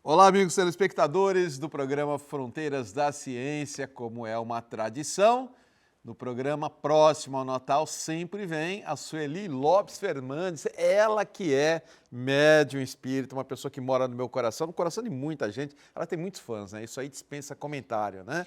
Olá, amigos telespectadores do programa Fronteiras da Ciência. Como é uma tradição, no programa próximo ao Natal sempre vem a Sueli Lopes Fernandes, ela que é médium espírita, uma pessoa que mora no meu coração, no coração de muita gente. Ela tem muitos fãs, né? Isso aí dispensa comentário, né?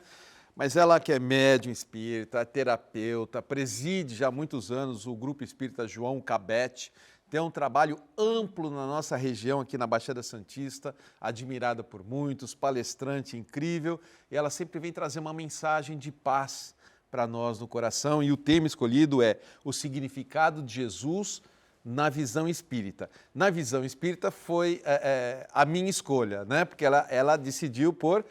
Mas ela que é médium espírita, terapeuta, preside já há muitos anos o Grupo Espírita João Cabete, tem um trabalho amplo na nossa região, aqui na Baixada Santista, admirada por muitos, palestrante incrível, e ela sempre vem trazer uma mensagem de paz para nós no coração, e o tema escolhido é o significado de Jesus na visão espírita. Na visão espírita foi a minha escolha, né? Porque ela decidiu por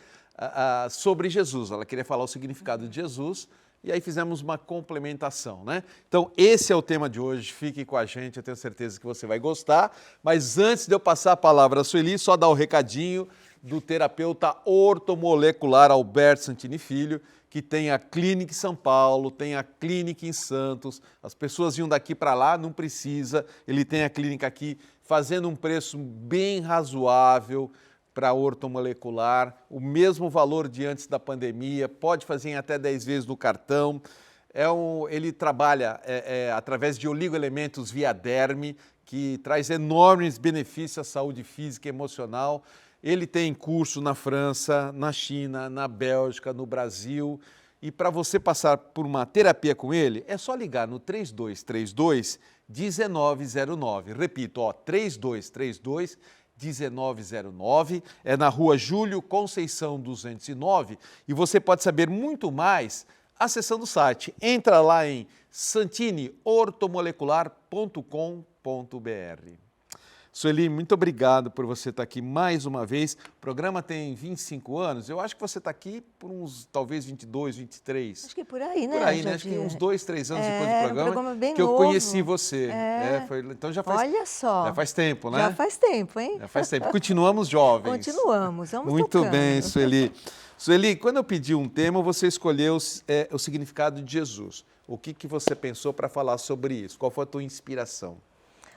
sobre Jesus, ela queria falar o significado de Jesus, e aí fizemos uma complementação, né? Então, esse é o tema de hoje, fique com a gente, eu tenho certeza que você vai gostar. Mas antes de eu passar a palavra à Sueli, só dar o recadinho do terapeuta ortomolecular Alberto Santini Filho, que tem a clínica em São Paulo, tem a clínica em Santos, as pessoas iam daqui para lá, não precisa, ele tem a clínica aqui fazendo um preço bem razoável, para ortomolecular, o mesmo valor de antes da pandemia, pode fazer em até 10 vezes no cartão. Ele trabalha através de oligoelementos via derme, que traz enormes benefícios à saúde física e emocional. Ele tem curso na França, na China, na Bélgica, no Brasil. E para você passar por uma terapia com ele, é só ligar no 3232-1909. Repito, 3232-1909, é na rua Júlio Conceição 209, e você pode saber muito mais acessando o site. Entra lá em santineortomolecular.com.br. Sueli, muito obrigado por você estar aqui mais uma vez. O programa tem 25 anos, eu acho que você está aqui por uns, talvez 22, 23. Acho que por aí, né? Por aí, né? Acho que uns 2, 3 anos depois do um programa bem que eu novo. conheci você. Então já faz, Olha só. já faz tempo, né? Já faz tempo, hein? Já faz tempo. Continuamos jovens. Continuamos, vamos Muito tocando. bem, Sueli. Sueli, quando eu pedi um tema, você escolheu o significado de Jesus. O que você pensou para falar sobre isso? Qual foi a tua inspiração?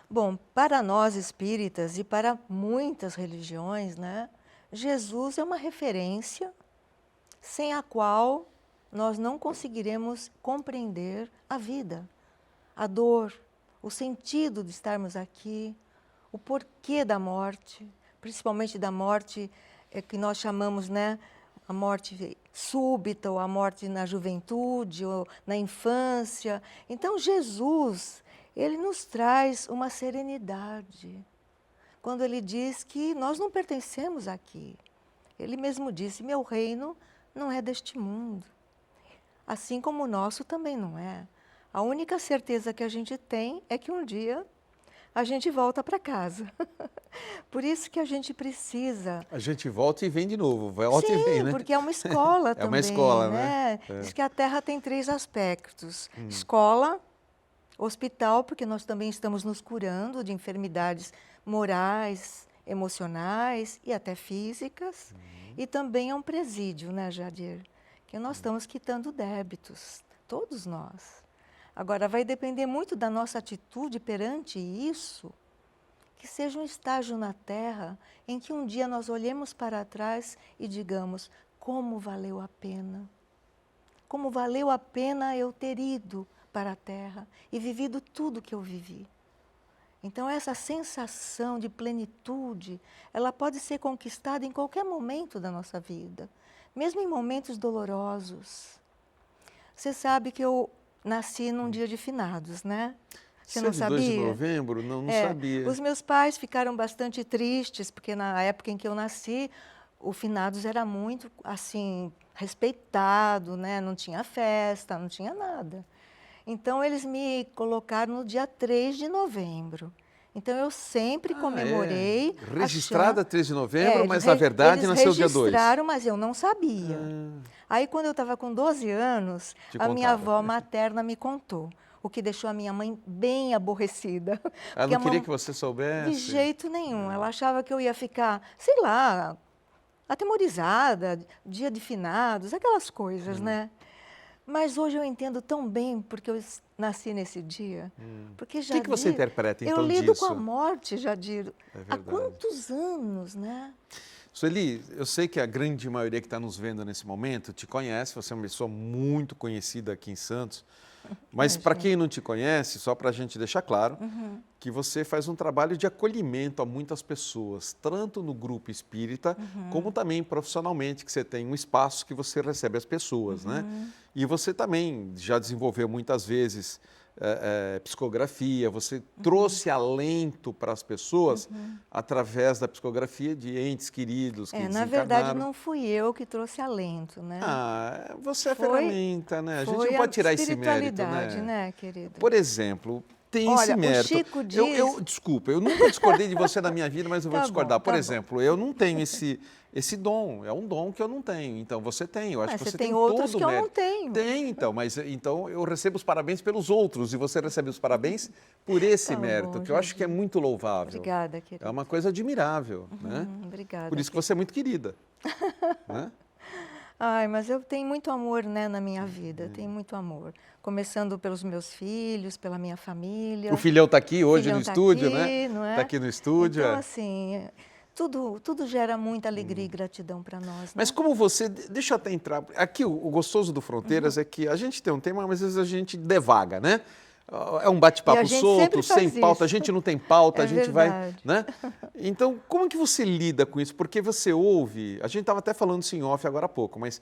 Bom, para nós espíritas e para muitas religiões, né, Jesus é uma referência sem a qual nós não conseguiremos compreender a vida, a dor, o sentido de estarmos aqui, o porquê da morte, principalmente da morte que nós chamamos, né, a morte súbita ou a morte na juventude ou na infância. Então, Jesus, ele nos traz uma serenidade quando ele diz que nós não pertencemos aqui. Ele mesmo disse, meu reino não é deste mundo, assim como o nosso também não é. A única certeza que a gente tem é que um dia a gente volta para casa. Por isso que a gente precisa... A gente volta e vem de novo, volta Sim, e vem, né? porque é uma escola também. É uma escola, né? Diz que a Terra tem 3 aspectos. Escola, hospital, porque nós também estamos nos curando de enfermidades morais, emocionais e até físicas. E também é um presídio, né, Jadir? Que nós estamos quitando débitos, todos nós. Agora, vai depender muito da nossa atitude perante isso, que seja um estágio na Terra em que um dia nós olhemos para trás e digamos, como valeu a pena. Como valeu a pena eu ter ido para a Terra e vivido tudo que eu vivi. Então, essa sensação de plenitude, ela pode ser conquistada em qualquer momento da nossa vida, mesmo em momentos dolorosos. Você sabe que eu nasci num dia de finados, né? Você não sabia? 2 de novembro? Não sabia. Os meus pais ficaram bastante tristes, porque na época em que eu nasci, o finados era muito, assim, respeitado, né? Não tinha festa, não tinha nada. Então, eles me colocaram no dia 3 de novembro. Então, eu sempre comemorei... Registrada 3 de novembro, mas na verdade nasceu dia 2. Eles registraram, mas eu não sabia. Aí, quando eu estava com 12 anos, a minha avó materna me contou, o que deixou a minha mãe bem aborrecida. Ela não queria que você soubesse? De jeito nenhum. Ela achava que eu ia ficar, sei lá, atemorizada, dia de finados, aquelas coisas, né? Mas hoje eu entendo tão bem porque eu nasci nesse dia. Porque o que você interpreta então disso? Eu lido com a morte, Jadir, há quantos anos, né? Sueli, eu sei que a grande maioria que está nos vendo nesse momento te conhece, você é uma pessoa muito conhecida aqui em Santos, mas para quem não te conhece, só para a gente deixar claro, que você faz um trabalho de acolhimento a muitas pessoas, tanto no grupo espírita, como também profissionalmente, que você tem um espaço que você recebe as pessoas, né? E você também já desenvolveu muitas vezes psicografia, você trouxe alento para as pessoas através da psicografia de entes queridos que Na desencarnaram. verdade, não fui eu que trouxe alento, né? Você é ferramenta, né? A gente Foi não pode tirar esse mérito, espiritualidade, né? né, querido? Por exemplo, tem esse Olha, mérito. o Chico diz... Desculpa, eu nunca discordei de você na minha vida, mas eu vou Tá discordar. bom, Por tá exemplo, eu não tenho esse dom, é um dom que eu não tenho. Então você tem, eu acho Mas que você você tem tem outros todo que o eu não mérito. tenho. Tem, então, mas então eu recebo os parabéns pelos outros e você recebe os parabéns por esse Tá mérito, bom, que eu acho que é Jardim. muito louvável. Obrigada, querido. É uma coisa admirável, né? Obrigada. Por isso que você é muito querida, né? Ai, mas eu tenho muito amor, né, na minha vida, tenho muito amor. Começando pelos meus filhos, pela minha família. O filhão está aqui hoje no Filhão tá estúdio, aqui, né? não é? Está aqui no estúdio. Então, assim, tudo gera muita alegria e gratidão para nós, né? Mas como você, deixa eu até entrar, aqui o gostoso do Fronteiras é que a gente tem um tema, mas às vezes a gente devaga, né? É um E a bate-papo gente solto, sempre sem faz pauta, a isso. gente não tem pauta, É a gente vai, verdade. né? Então, como que você lida com isso? Porque você ouve, a gente estava até falando isso em off agora há pouco, mas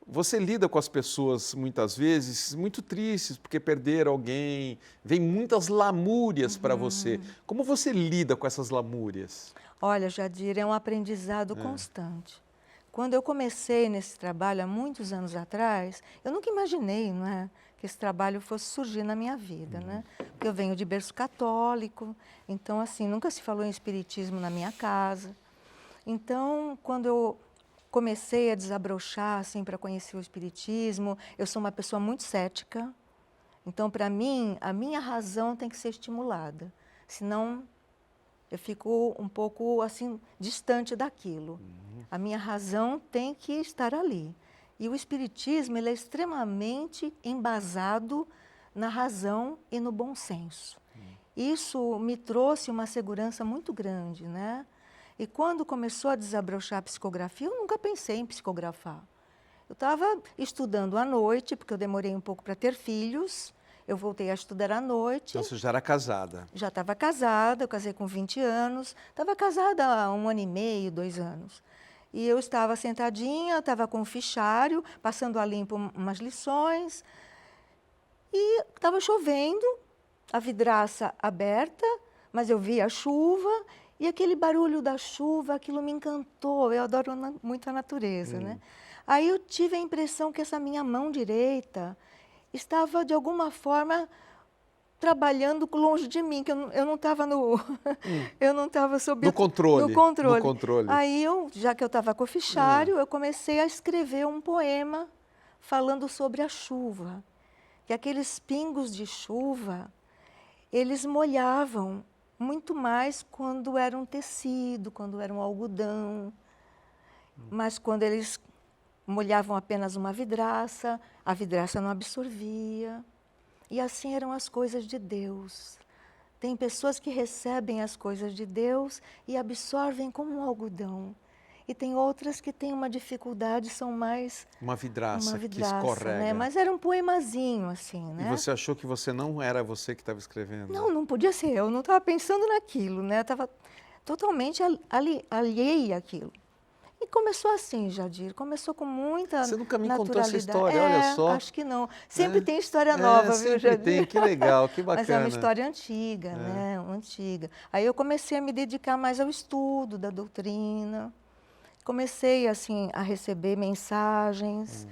você lida com as pessoas muitas vezes muito tristes porque perderam alguém, vem muitas lamúrias para você. Como você lida com essas lamúrias? Olha, Jadir, é um aprendizado constante. Quando eu comecei nesse trabalho há muitos anos atrás, eu nunca imaginei, não é, que esse trabalho fosse surgir na minha vida, né? Porque eu venho de berço católico, então assim, nunca se falou em espiritismo na minha casa. Então, quando eu comecei a desabrochar assim para conhecer o espiritismo, eu sou uma pessoa muito cética. Então, para mim, a minha razão tem que ser estimulada, senão eu fico um pouco assim distante daquilo. A minha razão tem que estar ali. E o espiritismo, ele é extremamente embasado na razão e no bom senso. Isso me trouxe uma segurança muito grande, né? E quando começou a desabrochar a psicografia, eu nunca pensei em psicografar. Eu estava estudando à noite, porque eu demorei um pouco para ter filhos. Eu voltei a estudar à noite. Então você já era casada. Já estava casada, eu casei com 20 anos. Estava casada há 1 ano e meio, 2 anos. E eu estava sentadinha, estava com um fichário, passando a limpo umas lições. E estava chovendo, a vidraça aberta, mas eu via a chuva. E aquele barulho da chuva, aquilo me encantou. Eu adoro muito a natureza, né? Aí eu tive a impressão que essa minha mão direita estava, de alguma forma, trabalhando longe de mim, que eu não estava no... eu não estava sob... No controle. No controle. No controle. Aí, já que eu estava com o fichário, eu comecei a escrever um poema falando sobre a chuva. Que aqueles pingos de chuva, eles molhavam muito mais quando era um tecido, quando era um algodão. Mas quando eles molhavam apenas uma vidraça, a vidraça não absorvia. E assim eram as coisas de Deus. Tem pessoas que recebem as coisas de Deus e absorvem como um algodão. E tem outras que têm uma dificuldade, são mais... Uma vidraça que vidraça, escorrega. né? Mas era um poemazinho, assim, né? E você achou que você não era você que estava escrevendo? Não, não podia ser eu. Não estava pensando naquilo, né? Estava totalmente alheia àquilo. E começou assim, Jadir, começou com muita Você nunca me naturalidade. contou essa história, olha só. Acho que não. Sempre tem história nova, viu, sempre Jadir? tem, que legal, que bacana. Mas é uma história antiga, né? Antiga. Aí eu comecei a me dedicar mais ao estudo da doutrina. Comecei, assim, a receber mensagens.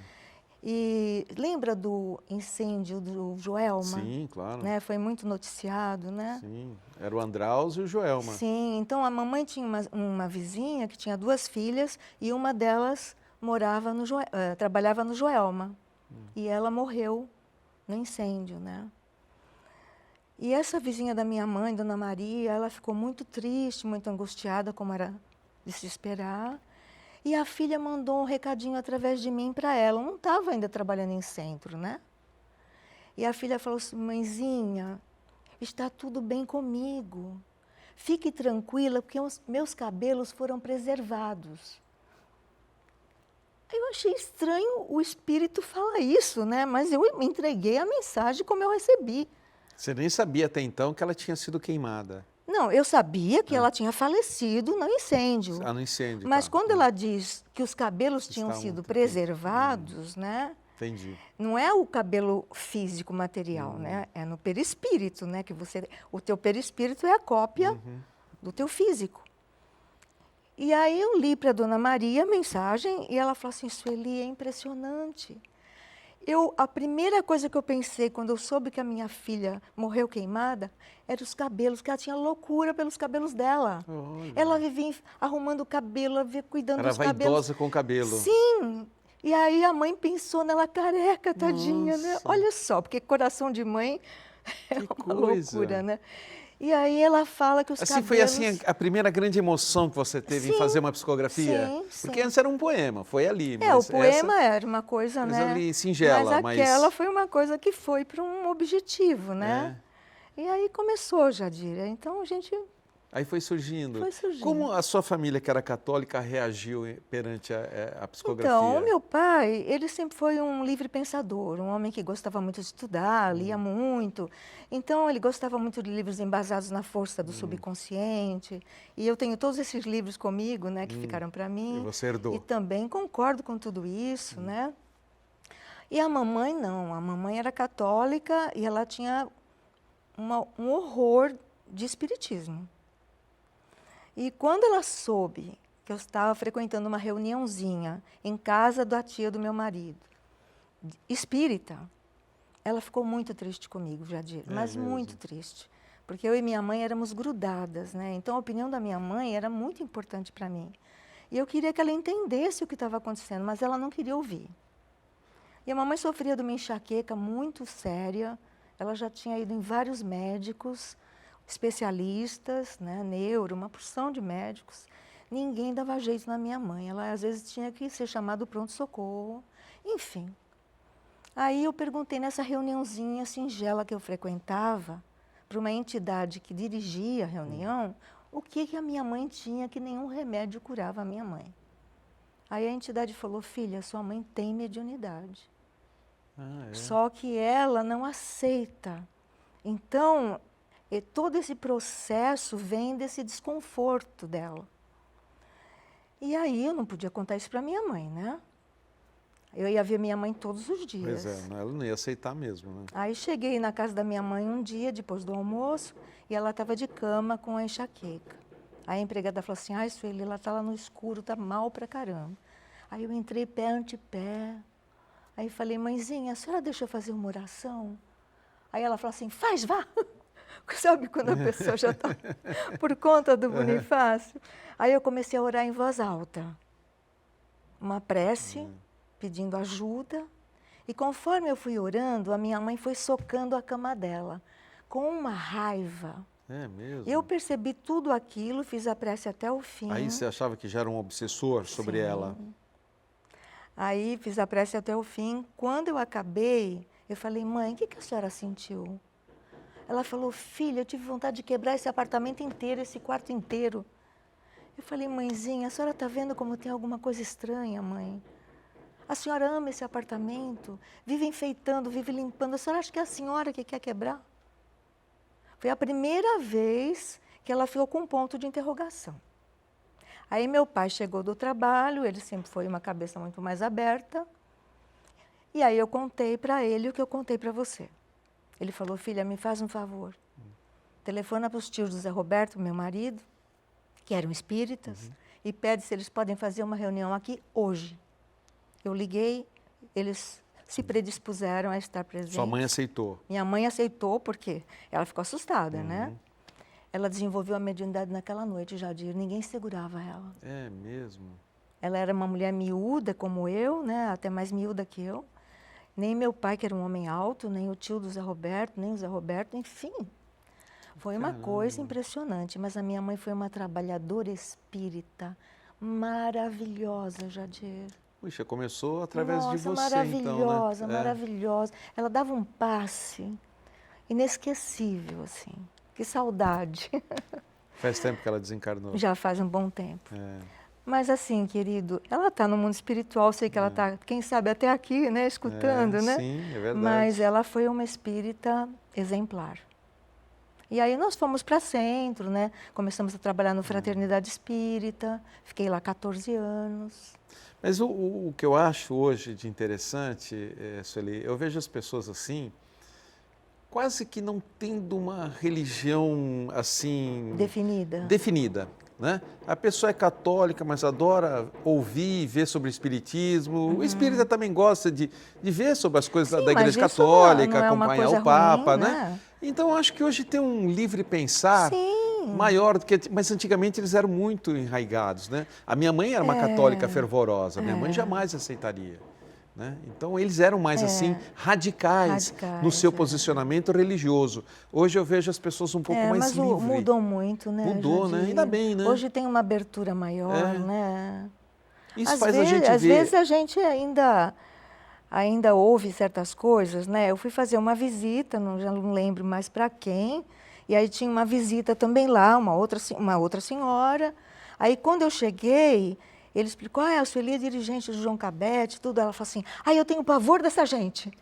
E lembra do incêndio do Joelma? Sim, claro. Né? Foi muito noticiado, né? Sim, era o Andraus e o Joelma. Sim, então a mamãe tinha uma vizinha que tinha 2 filhas e uma delas morava no trabalhava no Joelma. E ela morreu no incêndio, né? E essa vizinha da minha mãe, Dona Maria, ela ficou muito triste, muito angustiada, como era de se esperar. E a filha mandou um recadinho através de mim para ela. Eu não estava ainda trabalhando em centro, né? E a filha falou assim: mãezinha, está tudo bem comigo. fique tranquila, porque os meus cabelos foram preservados. Eu achei estranho o espírito falar isso, né? Mas eu me entreguei a mensagem como eu recebi. Você nem sabia até então que ela tinha sido queimada. Não, eu sabia que ela tinha falecido no incêndio. No incêndio, Mas tá. quando ela diz que os cabelos tinham Estavam sido tranquilos. preservados, né? Entendi. Não é o cabelo físico material, né? É no perispírito, né? O teu perispírito é a cópia do teu físico. E aí eu li para a Dona Maria a mensagem e ela falou assim, Sueli, é impressionante. A primeira coisa que eu pensei quando eu soube que a minha filha morreu queimada era os cabelos, que ela tinha loucura pelos cabelos dela. Olha. Ela vivia arrumando o cabelo, ela vivia cuidando Era dos cabelos. vaidosa com o cabelo. Sim. E aí a mãe pensou nela careca, tadinha, né? Nossa. Olha só, porque coração de mãe é Que uma coisa. loucura, né? E aí ela fala que os Assim, cabelos... foi assim a primeira grande emoção que você teve em Sim, fazer uma psicografia? sim, Porque sim. antes era um poema, foi ali. o Mas poema era uma coisa, coisa né? ali singela, mas aquela foi uma coisa que foi para um objetivo, né? E aí começou, Jadira. Então a gente Aí foi surgindo. foi surgindo. Como a sua família, que era católica, reagiu perante a psicografia? Então, o meu pai, ele sempre foi um livre pensador, um homem que gostava muito de estudar, lia muito. Então, ele gostava muito de livros embasados na força do subconsciente. E eu tenho todos esses livros comigo, né, que ficaram para mim. E você herdou. E também concordo com tudo isso, né? E a mamãe não, a mamãe era católica e ela tinha um horror de espiritismo. E quando ela soube que eu estava frequentando uma reuniãozinha em casa da tia do meu marido, espírita, ela ficou muito triste comigo, Jadir, mas mesmo? muito triste. Porque eu e minha mãe éramos grudadas, né? Então a opinião da minha mãe era muito importante para mim. E eu queria que ela entendesse o que estava acontecendo, mas ela não queria ouvir. E a mamãe sofria de uma enxaqueca muito séria, ela já tinha ido em vários médicos, especialistas, né, neuro, uma porção de médicos. Ninguém dava jeito na minha mãe. Ela, às vezes, tinha que ser chamada pronto-socorro. Enfim. Aí eu perguntei nessa reuniãozinha singela que eu frequentava, para uma entidade que dirigia a reunião, o que a minha mãe tinha que nenhum remédio curava a minha mãe. Aí a entidade falou, filha, sua mãe tem mediunidade. Só que ela não aceita. Então, todo esse processo vem desse desconforto dela. E aí eu não podia contar isso para minha mãe, né? Eu ia ver minha mãe todos os dias. Pois é, ela não ia aceitar mesmo, né? Aí cheguei na casa da minha mãe um dia, depois do almoço, e ela estava de cama com a enxaqueca. Aí a empregada falou assim, ai, Sueli, ela está lá no escuro, está mal pra caramba. Aí eu entrei pé ante pé. Aí falei, mãezinha, a senhora deixa eu fazer uma oração? Aí ela falou assim, faz, vá. Sabe quando a pessoa já está por conta do Bonifácio? Aí eu comecei a orar em voz alta. Uma prece, pedindo ajuda. E conforme eu fui orando, a minha mãe foi socando a cama dela, com uma raiva. É mesmo? Eu percebi tudo aquilo, fiz a prece até o fim. Aí você achava que já era um obsessor sobre ela? Aí fiz a prece até o fim. Quando eu acabei, eu falei, mãe, o que a senhora sentiu? Ela falou, filha, eu tive vontade de quebrar esse apartamento inteiro, esse quarto inteiro. Eu falei, mãezinha, a senhora está vendo como tem alguma coisa estranha, mãe? A senhora ama esse apartamento, vive enfeitando, vive limpando. A senhora acha que é a senhora que quer quebrar? Foi a primeira vez que ela ficou com um ponto de interrogação. Aí meu pai chegou do trabalho, ele sempre foi uma cabeça muito mais aberta. E aí eu contei para ele o que eu contei para você. Ele falou, filha, me faz um favor. Telefona para os tios do Zé Roberto, meu marido, que eram espíritas, e pede se eles podem fazer uma reunião aqui hoje. Eu liguei, eles se predispuseram a estar presentes. Sua mãe aceitou? Minha mãe aceitou, porque ela ficou assustada, né? Ela desenvolveu a mediunidade naquela noite, Jadir, ninguém segurava ela. É mesmo? Ela era uma mulher miúda, como eu, né? Até mais miúda que eu. Nem meu pai, que era um homem alto, nem o tio do Zé Roberto, nem o Zé Roberto, enfim. Foi uma coisa impressionante, mas a minha mãe foi uma trabalhadora espírita, maravilhosa, Jadir. Puxa, começou através de você, maravilhosa, então, né? maravilhosa. Ela dava um passe inesquecível, assim. Que saudade. Faz tempo que ela desencarnou. Já faz um bom tempo. É. Mas assim, querido, ela está no mundo espiritual, sei que ela está, quem sabe, até aqui, né, escutando, né? Sim, é verdade. Mas ela foi uma espírita exemplar. E aí nós fomos para centro, né? Começamos a trabalhar no Fraternidade Espírita, fiquei lá 14 anos. Mas o que eu acho hoje de interessante, Sueli, eu vejo as pessoas assim, quase que não tendo uma religião assim... Definida, né? A pessoa é católica, mas adora ouvir e ver sobre o espiritismo. O espírita também gosta de ver sobre as coisas da Igreja Católica, não é acompanhar o Papa, né? Então, acho que hoje tem um livre pensar maior do que... Mas antigamente eles eram muito enraigados, né? A minha mãe era uma católica fervorosa, minha mãe jamais aceitaria. Né? Então, eles eram mais assim, radicais no seu posicionamento religioso. Hoje eu vejo as pessoas um pouco mais livres. Mas mudou muito, né? Mudou, né? Ainda bem, né? Hoje tem uma abertura maior, né? Isso faz a gente ver... Às vezes a gente ainda ouve certas coisas, né? Eu fui fazer uma visita, já não lembro mais para quem, e aí tinha uma visita também lá, uma outra senhora. Aí quando eu cheguei... Ele explicou, a Sueli é dirigente do João Cabete, tudo. Ela falou assim, eu tenho pavor dessa gente.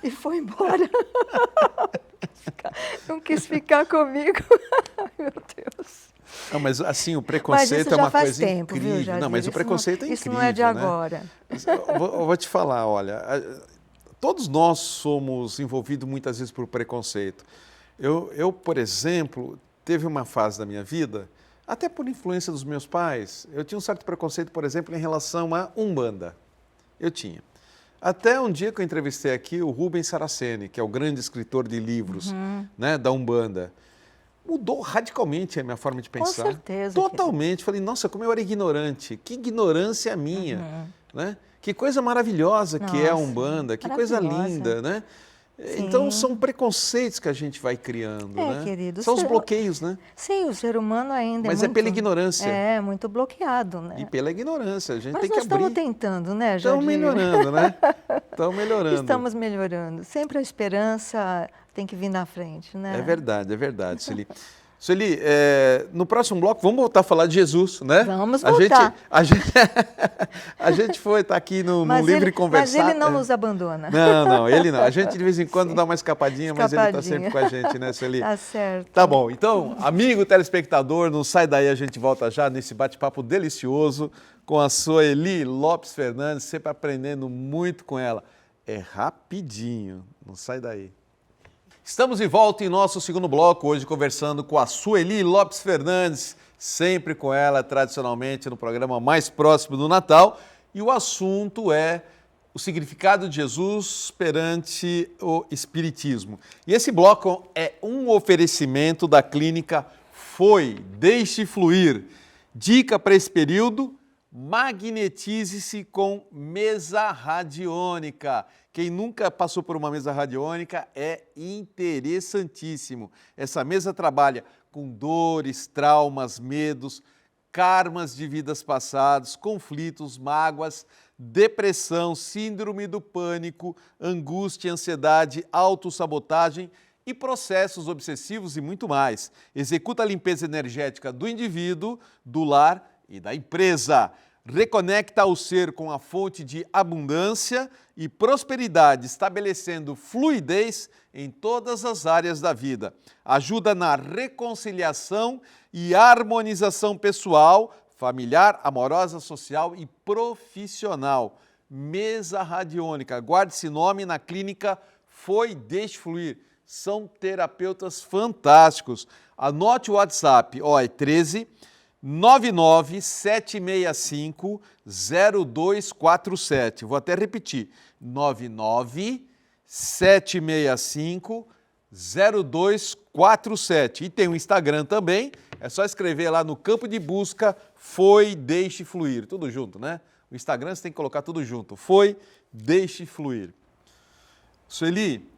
E foi embora. Não quis ficar comigo. Ai, meu Deus. Não, mas assim, o preconceito é uma coisa tempo, incrível. Viu, não, mas o preconceito é incrível. Isso não é de agora. Eu vou te falar, olha, todos nós somos envolvidos muitas vezes por preconceito. Eu, por exemplo, teve uma fase da minha vida... Até por influência dos meus pais, eu tinha um certo preconceito, por exemplo, em relação à Umbanda. Eu tinha. Até um dia que eu entrevistei aqui o Rubens Saraceni, que é o grande escritor de livros né, da Umbanda. Mudou radicalmente a minha forma de pensar. Com certeza. Totalmente. Falei, nossa, como eu era ignorante. Que ignorância minha. Né? Que coisa maravilhosa que é a Umbanda. Que coisa linda, né? Sim. Então, são preconceitos que a gente vai criando, né? Querido, são os bloqueios, né? Sim, o ser humano ainda Mas é pela ignorância. É, muito bloqueado, né? E pela ignorância, a gente Mas tem que abrir. Mas nós estamos tentando, né, Jadir? Estamos melhorando, né? Estamos melhorando. Estamos melhorando. Sempre a esperança tem que vir na frente, né? É verdade, Sueli. Sueli, no próximo bloco, vamos voltar a falar de Jesus, né? Vamos voltar. A gente foi estar aqui no Livre Conversar. Mas ele não nos abandona. Não, ele não. A gente de vez em quando dá uma escapadinha, mas ele está sempre com a gente, né, Sueli? Tá certo. Tá bom. Então, amigo telespectador, não sai daí, a gente volta já nesse bate-papo delicioso com a Sueli Lopes Fernandes, sempre aprendendo muito com ela. É rapidinho, não sai daí. Estamos de volta em nosso segundo bloco, hoje conversando com a Sueli Lopes Fernandes, sempre com ela, tradicionalmente, no programa mais próximo do Natal. E o assunto é o significado de Jesus perante o Espiritismo. E esse bloco é um oferecimento da clínica Foi, Deixe Fluir. Dica para esse período, magnetize-se com mesa radiônica. Quem nunca passou por uma mesa radiônica é interessantíssimo. Essa mesa trabalha com dores, traumas, medos, karmas de vidas passadas, conflitos, mágoas, depressão, síndrome do pânico, angústia, ansiedade, autossabotagem e processos obsessivos e muito mais. Executa a limpeza energética do indivíduo, do lar e da empresa. Reconecta o ser com a fonte de abundância e prosperidade, estabelecendo fluidez em todas as áreas da vida. Ajuda na reconciliação e harmonização pessoal, familiar, amorosa, social e profissional. Mesa radiônica. Guarde esse nome na clínica Foi, Deixe Fluir. São terapeutas fantásticos. Anote o WhatsApp, é 13 99765-0247. Vou até repetir, 99765-0247. E tem o Instagram também, é só escrever lá no campo de busca, Foi, Deixe Fluir. Tudo junto, né? O Instagram você tem que colocar tudo junto, Foi, Deixe Fluir. Sueli,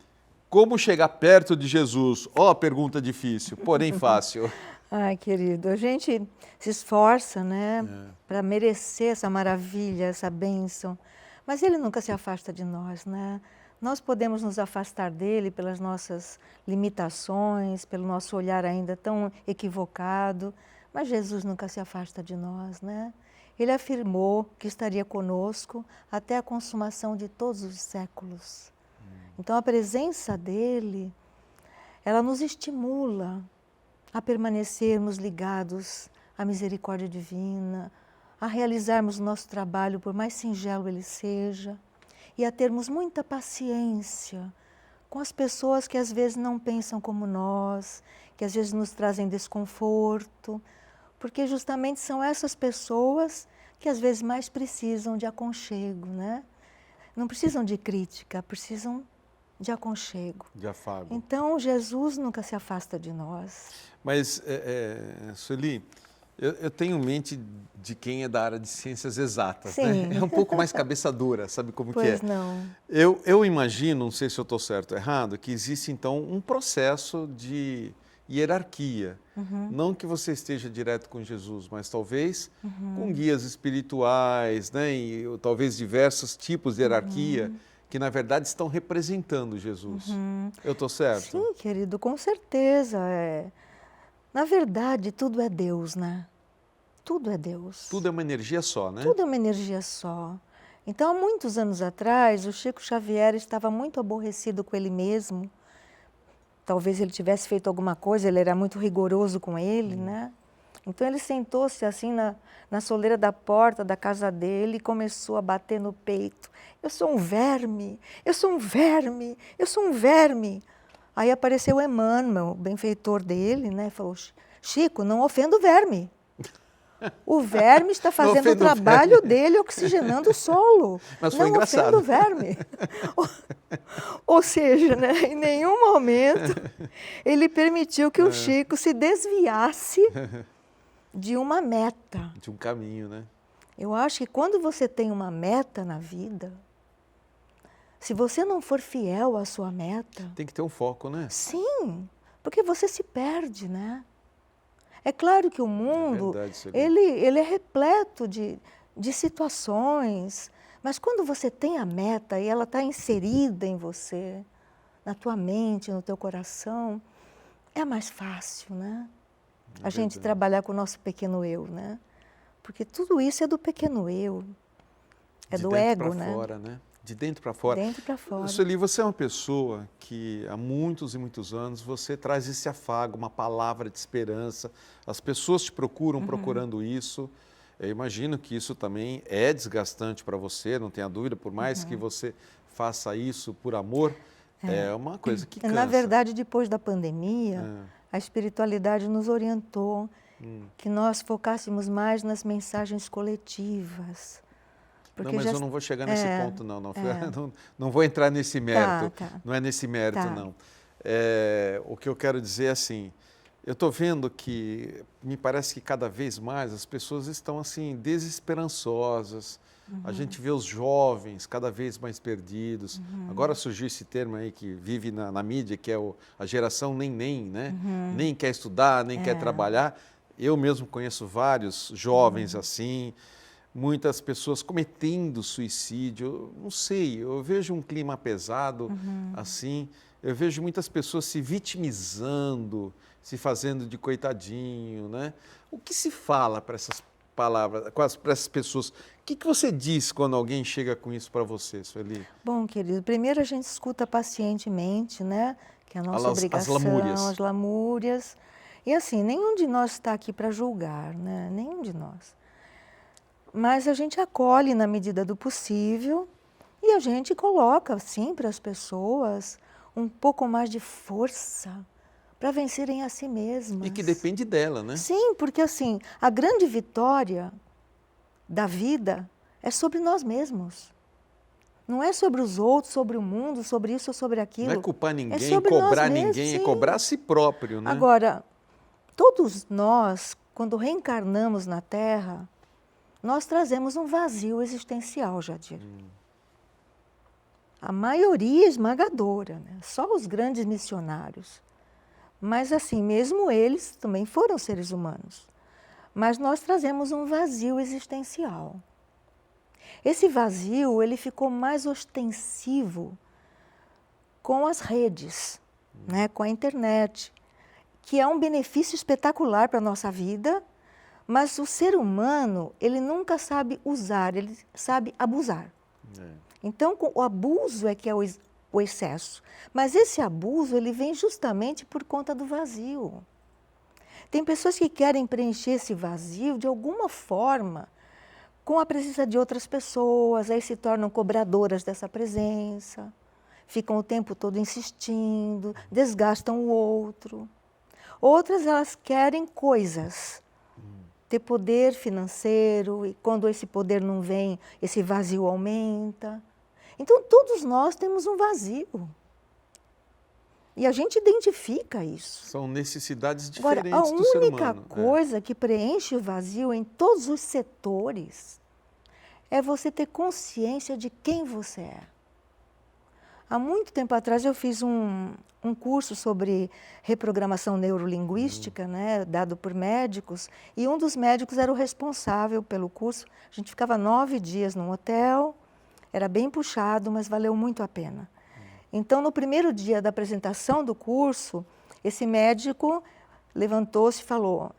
como chegar perto de Jesus? Pergunta difícil, porém fácil. Ai, querido, a gente se esforça, né, para merecer essa maravilha, essa bênção, mas ele nunca se afasta de nós, né? Nós podemos nos afastar dele pelas nossas limitações, pelo nosso olhar ainda tão equivocado, mas Jesus nunca se afasta de nós, né? Ele afirmou que estaria conosco até a consumação de todos os séculos. Então a presença dele, ela nos estimula a permanecermos ligados à misericórdia divina, a realizarmos o nosso trabalho, por mais singelo ele seja, e a termos muita paciência com as pessoas que às vezes não pensam como nós, que às vezes nos trazem desconforto, porque justamente são essas pessoas que às vezes mais precisam de aconchego, né? Não precisam de crítica, precisam de aconchego. De afago. Então, Jesus nunca se afasta de nós. Mas, Sueli, eu tenho mente de quem é da área de ciências exatas, Sim. né? É um pouco mais cabeça dura, sabe como que é? Pois não. Eu imagino, não sei se eu estou certo ou errado, que existe então um processo de hierarquia. Não que você esteja direto com Jesus, mas talvez com guias espirituais, né? E talvez diversos tipos de hierarquia que na verdade estão representando Jesus. Eu estou certo? Sim, querido, com certeza. Na verdade, tudo é Deus, né? Tudo é Deus. Tudo é uma energia só, né? Tudo é uma energia só. Então, há muitos anos atrás, o Chico Xavier estava muito aborrecido com ele mesmo. Talvez ele tivesse feito alguma coisa, ele era muito rigoroso com ele, né? Então, ele sentou-se assim na soleira da porta da casa dele e começou a bater no peito. Eu sou um verme, eu sou um verme, eu sou um verme. Aí apareceu Emmanuel, o benfeitor dele, né? Falou, Chico, não ofenda o verme. O verme está fazendo o trabalho dele, oxigenando o solo. Mas foi não engraçado. ofenda o verme. Ou seja, né, em nenhum momento ele permitiu que o Chico se desviasse de uma meta. De um caminho, né? Eu acho que quando você tem uma meta na vida, se você não for fiel à sua meta... Tem que ter um foco, né? Sim, porque você se perde, né? É claro que o mundo, verdade, ele é repleto de situações, mas quando você tem a meta e ela está inserida em você, na tua mente, no teu coração, é mais fácil, né? A gente trabalhar com o nosso pequeno eu, né? Porque tudo isso é do pequeno eu, é do ego, né? De dentro para fora, né? De dentro para fora. Dentro para fora. Sueli, você é uma pessoa que há muitos e muitos anos você traz esse afago, uma palavra de esperança. As pessoas te procuram procurando isso. Eu imagino que isso também é desgastante para você, não tenha dúvida, por mais que você faça isso por amor, é uma coisa que cansa. Na verdade, depois da pandemia, a espiritualidade nos orientou que nós focássemos mais nas mensagens coletivas. Não, mas eu não vou chegar nesse ponto, não. Não vou entrar nesse mérito. Não é nesse mérito, não. O que eu quero dizer é assim, eu estou vendo que me parece que cada vez mais as pessoas estão assim desesperançosas. A gente vê os jovens cada vez mais perdidos. Agora surgiu esse termo aí que vive na mídia, que é a geração nem, né? Nem quer estudar, nem quer trabalhar. Eu mesmo conheço vários jovens assim. Muitas pessoas cometendo suicídio, não sei, eu vejo um clima pesado assim, eu vejo muitas pessoas se vitimizando, se fazendo de coitadinho, né? O que se fala para essas palavras, para essas pessoas? O que você diz quando alguém chega com isso para você, Sueli? Bom, querido, primeiro a gente escuta pacientemente, né? Que é a nossa obrigação, as lamúrias. E assim, nenhum de nós está aqui para julgar, né? Nenhum de nós. Mas a gente acolhe na medida do possível e a gente coloca, sim, para as pessoas um pouco mais de força para vencerem a si mesmas. E que depende dela, né? Sim, porque assim, a grande vitória da vida é sobre nós mesmos. Não é sobre os outros, sobre o mundo, sobre isso ou sobre aquilo. Não é culpar ninguém, cobrar ninguém, é cobrar a si próprio, né? Agora, todos nós, quando reencarnamos na Terra, nós trazemos um vazio existencial, Jadir. A maioria esmagadora, né? Só os grandes missionários. Mas assim, mesmo eles também foram seres humanos. Mas nós trazemos um vazio existencial. Esse vazio, ele ficou mais ostensivo com as redes, né, com a internet, que é um benefício espetacular para a nossa vida, mas o ser humano, ele nunca sabe usar, ele sabe abusar. Então, o abuso é que é o excesso. Mas esse abuso, ele vem justamente por conta do vazio. Tem pessoas que querem preencher esse vazio de alguma forma, com a presença de outras pessoas, aí se tornam cobradoras dessa presença, ficam o tempo todo insistindo, desgastam o outro. Outras, elas querem coisas, ter poder financeiro, e quando esse poder não vem, esse vazio aumenta. Então, todos nós temos um vazio. E a gente identifica isso. São necessidades Agora, diferentes do ser humano. a única coisa que preenche o vazio em todos os setores é você ter consciência de quem você é. Há muito tempo atrás eu fiz um curso sobre reprogramação neurolinguística, né, dado por médicos, e um dos médicos era o responsável pelo curso. A gente ficava 9 dias num hotel, era bem puxado, mas valeu muito a pena. Então, no primeiro dia da apresentação do curso, esse médico levantou-se e falou: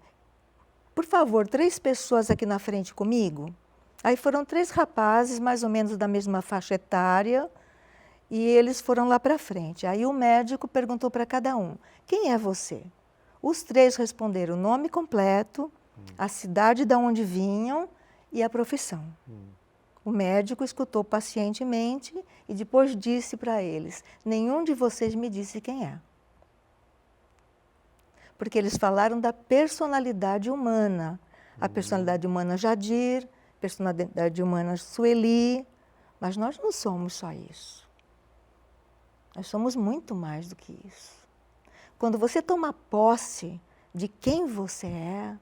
por favor, 3 pessoas aqui na frente comigo. Aí foram 3 rapazes, mais ou menos da mesma faixa etária, e eles foram lá para frente. Aí o médico perguntou para cada um: quem é você? Os 3 responderam o nome completo, a cidade de onde vinham e a profissão. O médico escutou pacientemente e depois disse para eles: nenhum de vocês me disse quem é. Porque eles falaram da personalidade humana. A personalidade humana Jadir, personalidade humana Sueli, mas nós não somos só isso. Nós somos muito mais do que isso. Quando você toma posse de quem você é,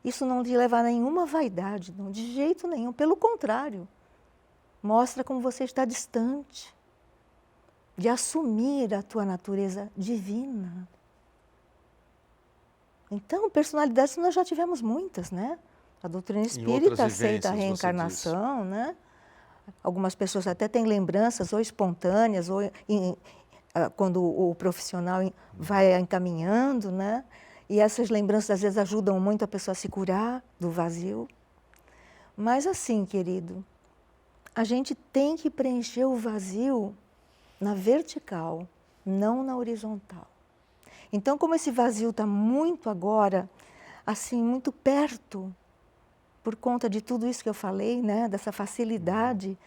isso não te leva a nenhuma vaidade, não, de jeito nenhum. Pelo contrário, mostra como você está distante de assumir a tua natureza divina. Então, personalidades nós já tivemos muitas, né? A doutrina espírita aceita a reencarnação, né? Algumas pessoas até têm lembranças ou espontâneas, ou quando o profissional vai encaminhando, né? E essas lembranças às vezes ajudam muito a pessoa a se curar do vazio. Mas assim, querido, a gente tem que preencher o vazio na vertical, não na horizontal. Então, como esse vazio está muito agora, assim, muito perto, por conta de tudo isso que eu falei, né, dessa facilidade,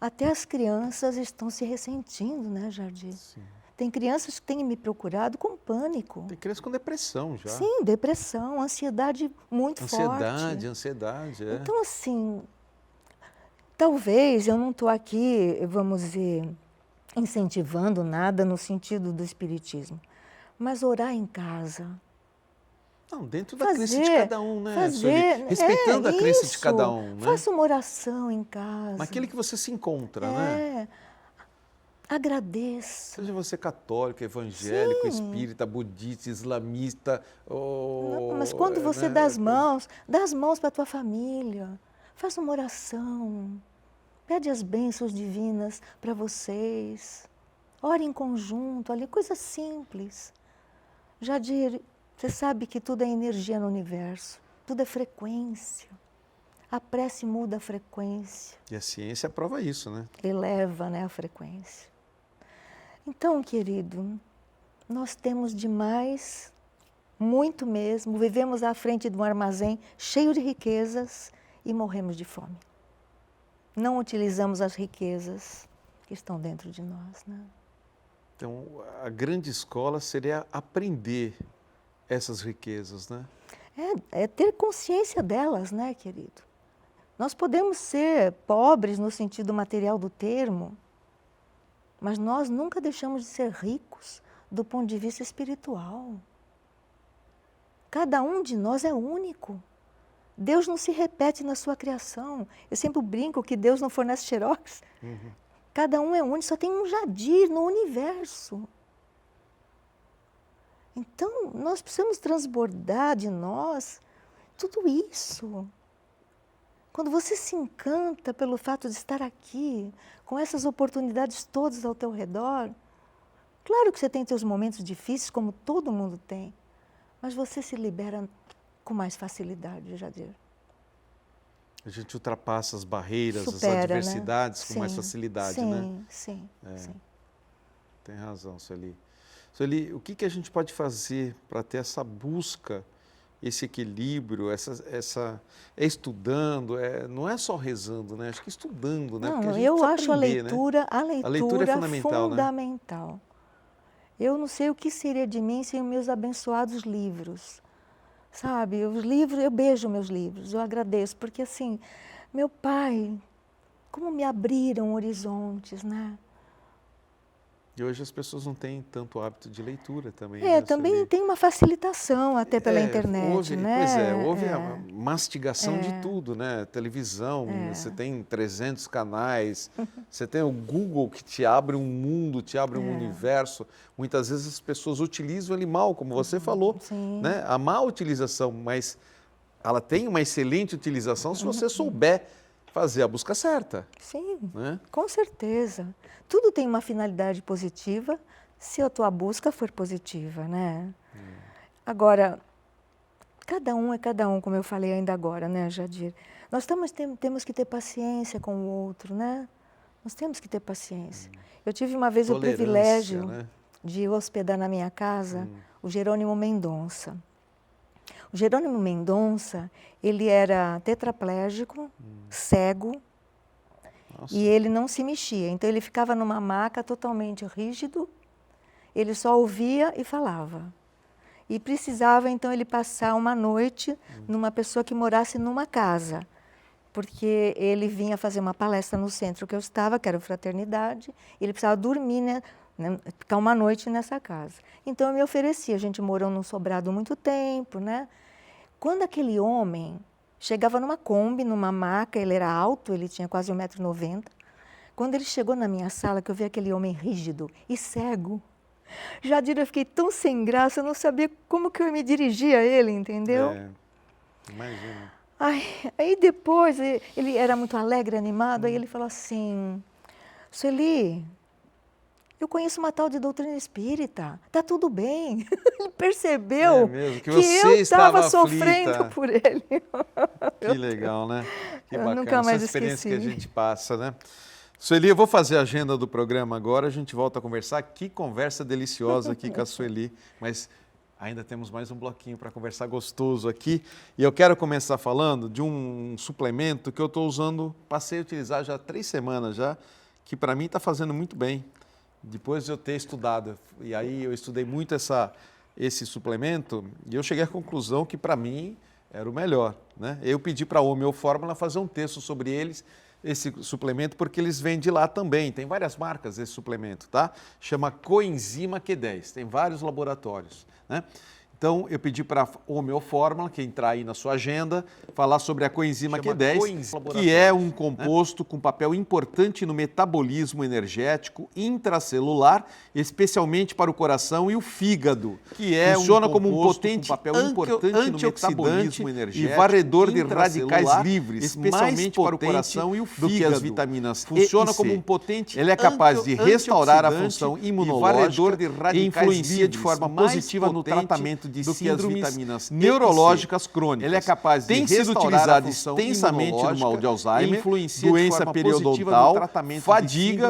até as crianças estão se ressentindo, né, Jardim? Sim. Tem crianças que têm me procurado com pânico. Tem crianças com depressão já. Sim, depressão, ansiedade muito forte. Ansiedade, é. Então, assim, talvez eu não estou aqui, vamos dizer, incentivando nada no sentido do espiritismo, mas orar em casa. Não, dentro da crença de cada um, né, Sueli? Respeitando a crença de cada um, né? Faça uma oração em casa. Naquele que você se encontra, né? Agradeça. Seja você católico, evangélico, Sim. espírita, budista, islamista. Não, mas quando você dá as mãos para a tua família. Faça uma oração. Pede as bênçãos divinas para vocês. Ore em conjunto, ali, coisa simples. Jadir, você sabe que tudo é energia no universo, tudo é frequência. A prece muda a frequência. E a ciência prova isso, né? Eleva, né, a frequência. Então, querido, nós temos demais, muito mesmo, vivemos à frente de um armazém cheio de riquezas e morremos de fome. Não utilizamos as riquezas que estão dentro de nós, né? Então, a grande escola seria aprender essas riquezas, né? É ter consciência delas, né, querido? Nós podemos ser pobres no sentido material do termo, mas nós nunca deixamos de ser ricos do ponto de vista espiritual. Cada um de nós é único. Deus não se repete na sua criação. Eu sempre brinco que Deus não fornece xerox. Cada um é único, só tem um Jadir no universo. Então, nós precisamos transbordar de nós tudo isso. Quando você se encanta pelo fato de estar aqui, com essas oportunidades todas ao teu redor, Claro que você tem seus momentos difíceis, como todo mundo tem, mas você se libera com mais facilidade, Jadir. A gente ultrapassa as barreiras, Supera, as adversidades com mais Sim, facilidade, sim, né? Sim, sim. Tem razão, Sueli. Sueli, o que a gente pode fazer para ter essa busca, esse equilíbrio, é estudando, não é só rezando, né? Acho que estudando, né? Não, Porque a gente eu precisa acho aprender, né? a leitura é fundamental, fundamental. né? Eu não sei o que seria de mim sem os meus abençoados livros. Sabe, os livros, eu beijo meus livros, eu agradeço, porque assim, meu pai, como me abriram horizontes, né? E hoje as pessoas não têm tanto hábito de leitura também, né, também Sueli? tem uma facilitação até pela internet, né? Pois é, houve a mastigação de tudo, né? Televisão, você tem 300 canais, você tem o Google que te abre um mundo, te abre um universo. Muitas vezes as pessoas utilizam ele mal, como você falou, né? A má utilização, mas ela tem uma excelente utilização se você souber fazer a busca certa. Sim, né? Com certeza. Tudo tem uma finalidade positiva se a tua busca for positiva, né? Agora, cada um é cada um, como eu falei ainda agora, né, Jadir? Nós temos que ter paciência com o outro, né? Nós temos que ter paciência. Eu tive uma vez o privilégio, né? de hospedar na minha casa o Jerônimo Mendonça. O Jerônimo Mendonça, ele era tetraplégico, cego, Nossa. e ele não se mexia. Então ele ficava numa maca totalmente rígido, ele só ouvia e falava. E precisava então ele passar uma noite numa pessoa que morasse numa casa, porque ele vinha fazer uma palestra no centro que eu estava, que era o Fraternidade, e ele precisava dormir, né, ficar uma noite nessa casa. Então eu me ofereci, a gente morou num sobrado muito tempo, né? Quando aquele homem chegava numa Kombi, numa maca, ele era alto, ele tinha quase 1,90 m. Quando ele chegou na minha sala, que eu vi aquele homem rígido e cego, Jadir, eu fiquei tão sem graça, eu não sabia como que eu me dirigia a ele, entendeu? Imagina. Aí depois, ele era muito alegre, animado, aí ele falou assim, Sueli, eu conheço uma tal de doutrina espírita, tá tudo bem. Ele percebeu que eu estava aflita. Sofrendo por ele. Que legal, né? Que bacana, nunca mais essa experiência esqueci. que a gente passa, né? Sueli, eu vou fazer a agenda do programa agora, a gente volta a conversar. Que conversa deliciosa aqui com a Sueli, mas ainda temos mais um bloquinho para conversar gostoso aqui. E eu quero começar falando de um suplemento que eu estou usando, passei a utilizar já há 3 semanas já, que para mim está fazendo muito bem. Depois de eu ter estudado, e aí eu estudei muito esse suplemento, e eu cheguei à conclusão que para mim era o melhor, né? Eu pedi para a Homeofórmula fazer um texto sobre esse suplemento, porque eles vendem lá também, tem várias marcas esse suplemento, tá? Chama Coenzima Q10, tem vários laboratórios, né? Então, eu pedi para a Homeofórmula, que entrar aí na sua agenda, falar sobre a coenzima Q10, que é um composto com papel importante no metabolismo energético intracelular, especialmente para o coração e o fígado, que funciona como um potente antioxidante e varredor de radicais livres, especialmente para o coração e o fígado, do que as vitaminas funciona como um potente. Ele é capaz de restaurar a função imunológica e influencia de forma positiva no tratamento de síndromes neurológicas crônicas. Ele é capaz de sido utilizado extensamente no mal de Alzheimer, doença periodontal, fadiga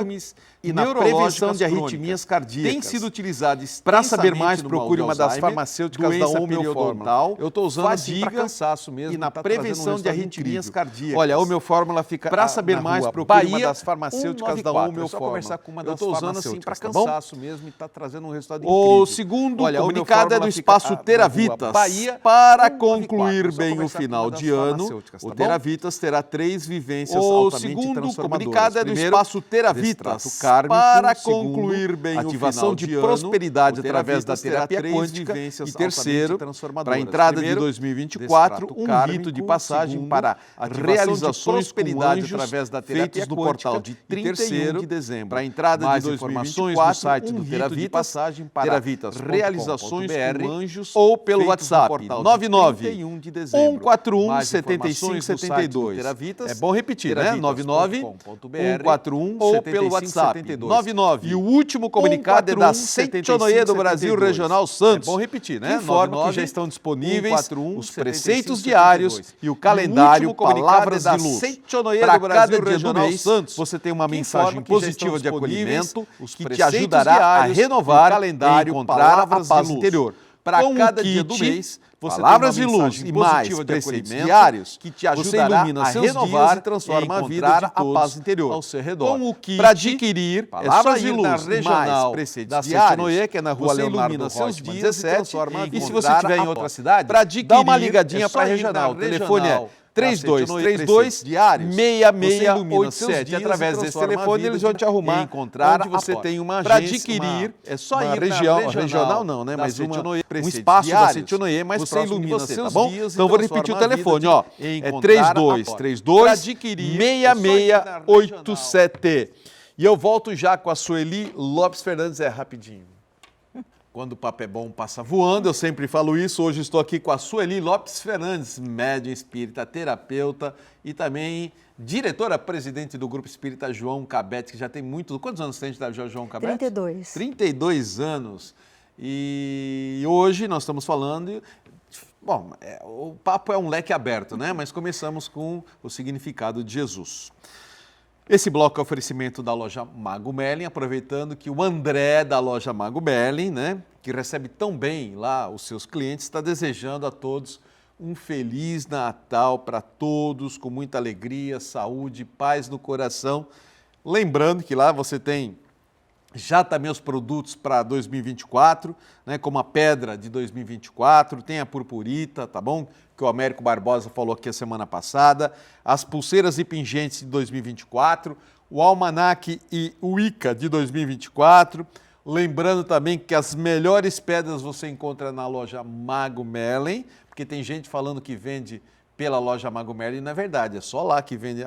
e na prevenção de arritmias cardíacas. Tem sido utilizado para saber mais, procure uma das farmacêuticas da Homeofórmula. Eu estou usando para cansaço mesmo e na prevenção de arritmias cardíacas. Olha, a Homeofórmula fica para saber mais, procure uma das farmacêuticas da Homeofórmula. Só conversar com uma das farmacêuticas. Eu estou usando assim para cansaço mesmo e está trazendo um resultado incrível. O segundo comunicado é do Espaço Teravitas. Para concluir bem o final de ano, o Teravitas terá 3 vivências altamente transformadoras. O segundo comunicado é do Espaço Teravitas. Para concluir bem ativação de prosperidade através da terapia quântica. E terceiro, para a entrada de 2024, um rito de passagem para a realizações prosperidade através da terapia no portal de 31 de dezembro. Para a entrada de 2024, no site do Teravitas, Teravitas realizações com anjos vídeos ou pelo WhatsApp 99 31 de dezembro. 141 7572. É bom repetir, né? 99 141 ou pelo WhatsApp 99. E o último comunicado é da Seitonoye do Brasil Regional Santos. É bom repetir, né? Que informa que já estão disponíveis os preceitos diários e o calendário Palavras de Luz. Para cada dia do mês, você tem uma mensagem positiva de acolhimento que te ajudará a renovar e encontrar a paz interior. Para cada dia do mês, você Palavras de Luz e mais preceitos diários que te ajudará a renovar e transformar a vida de todos a paz interior. Ao seu redor. Com o kit, para adquirir, Palavras de Luz regional da Seitonoye, que é na rua Leonardo Rochman 17, e se você estiver em outra cidade, para adquirir, dá uma ligadinha para a regional. O telefone é 3232-6687. Através desse telefone, eles vão te arrumar encontrar onde você tem uma agência. Para adquirir, é só ir região, regional não, né? Mas um espaço da Seitonoye mais próximo de você, tá bom? Então, vou repetir o telefone, ó. É 3232-6687. E eu volto já com a Sueli Lopes Fernandes, rapidinho. Quando o papo é bom, passa voando, eu sempre falo isso. Hoje estou aqui com a Sueli Lopes Fernandes, médium espírita, terapeuta e também diretora-presidente do Grupo Espírita João Cabete, que já tem muito... Quantos anos tem da João Cabete? 32. 32 anos. E hoje nós estamos falando... Bom, o papo é um leque aberto, né? Mas começamos com o significado de Jesus. Esse bloco é oferecimento da loja Mago Merlin, aproveitando que o André da loja Mago Merlin, né, que recebe tão bem lá os seus clientes, está desejando a todos um Feliz Natal para todos, com muita alegria, saúde, paz no coração. Lembrando que lá você tem já também os produtos para 2024, né, como a pedra de 2024, tem a purpurita, tá bom? Que o Américo Barbosa falou aqui a semana passada, as pulseiras e pingentes de 2024, o almanaque e o Ica de 2024. Lembrando também que as melhores pedras você encontra na loja Mago Merlin, porque tem gente falando que vende pela loja Mago Merlin, não é verdade, é só lá que vende